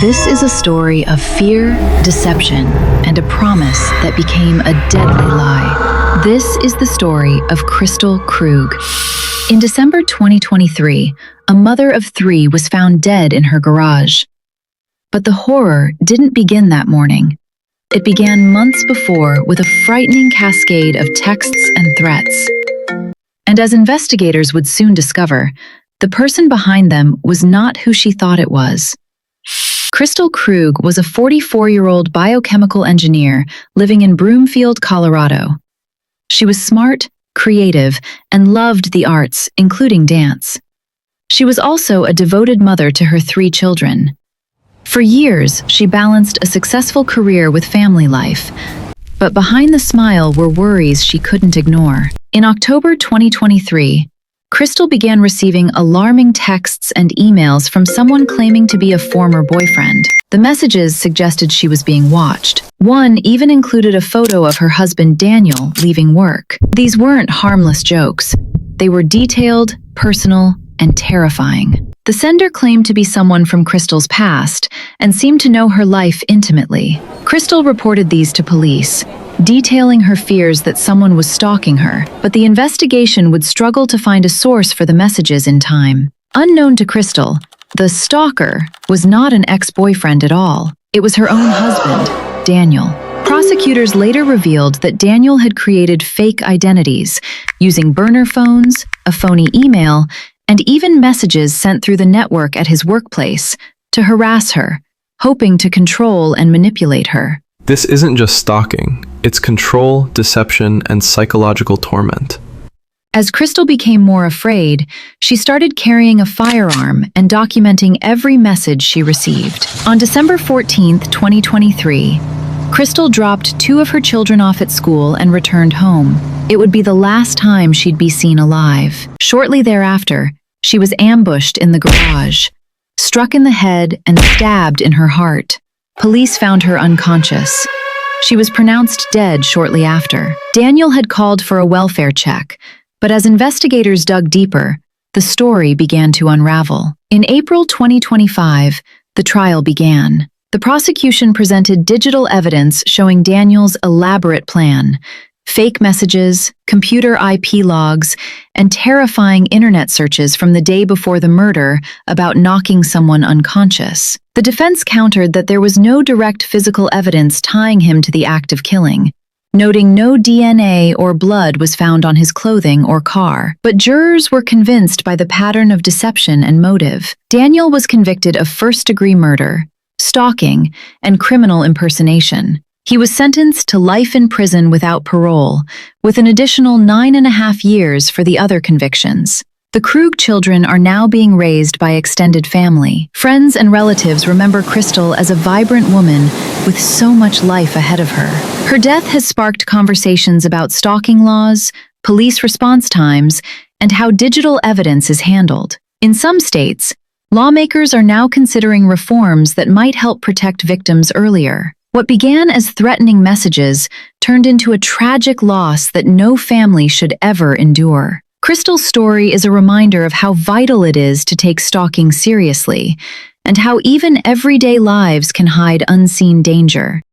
This is a story of fear, deception, and a promise that became a deadly lie. This is the story of Kristil Krug. In December 2023, a mother of 3 was found dead in her garage. But the horror didn't begin that morning. It began months before with a frightening cascade of texts and threats. And as investigators would soon discover, the person behind them was not who she thought it was. Kristil Krug was a 44-year-old biochemical engineer living in Broomfield, Colorado. She was smart, creative, and loved the arts, including dance. She was also a devoted mother to her 3 children. For years, she balanced a successful career with family life, but behind the smile were worries she couldn't ignore. In October 2023, Kristil began receiving alarming texts and emails from someone claiming to be a former boyfriend. The messages suggested she was being watched. One even included a photo of her husband Daniel leaving work. These weren't harmless jokes. They were detailed, personal, and terrifying. The sender claimed to be someone from Kristil's past and seemed to know her life intimately. Kristil reported these to police, detailing her fears that someone was stalking her, but the investigation would struggle to find a source for the messages in time. Unknown to Kristil, the stalker was not an ex-boyfriend at all. It was her own husband, Daniel. Prosecutors later revealed that Daniel had created fake identities, using burner phones, a phony email, and even messages sent through the network at his workplace to harass her, hoping to control and manipulate her. This isn't just stalking, it's control, deception, and psychological torment. As Kristil became more afraid, she started carrying a firearm and documenting every message she received. On December 14, 2023, Kristil dropped 2 of her children off at school and returned home. It would be the last time she'd be seen alive. Shortly thereafter, she was ambushed in the garage, struck in the head and stabbed in her heart. Police found her unconscious. She was pronounced dead shortly after. Daniel had called for a welfare check, but as investigators dug deeper, the story began to unravel. In April 2025, the trial began. The prosecution presented digital evidence showing Daniel's elaborate plan: fake messages, computer IP logs, and terrifying internet searches from the day before the murder about knocking someone unconscious. The defense countered that there was no direct physical evidence tying him to the act of killing, noting no DNA or blood was found on his clothing or car. But jurors were convinced by the pattern of deception and motive. Daniel was convicted of first-degree murder, stalking, and criminal impersonation. He was sentenced to life in prison without parole, with an additional 9.5 years for the other convictions. The Krug children are now being raised by extended family. Friends and relatives remember Kristil as a vibrant woman with so much life ahead of her. Her death has sparked conversations about stalking laws, police response times, and how digital evidence is handled. In some states, lawmakers are now considering reforms that might help protect victims earlier. What began as threatening messages turned into a tragic loss that no family should ever endure. Kristil's story is a reminder of how vital it is to take stalking seriously, and how even everyday lives can hide unseen danger.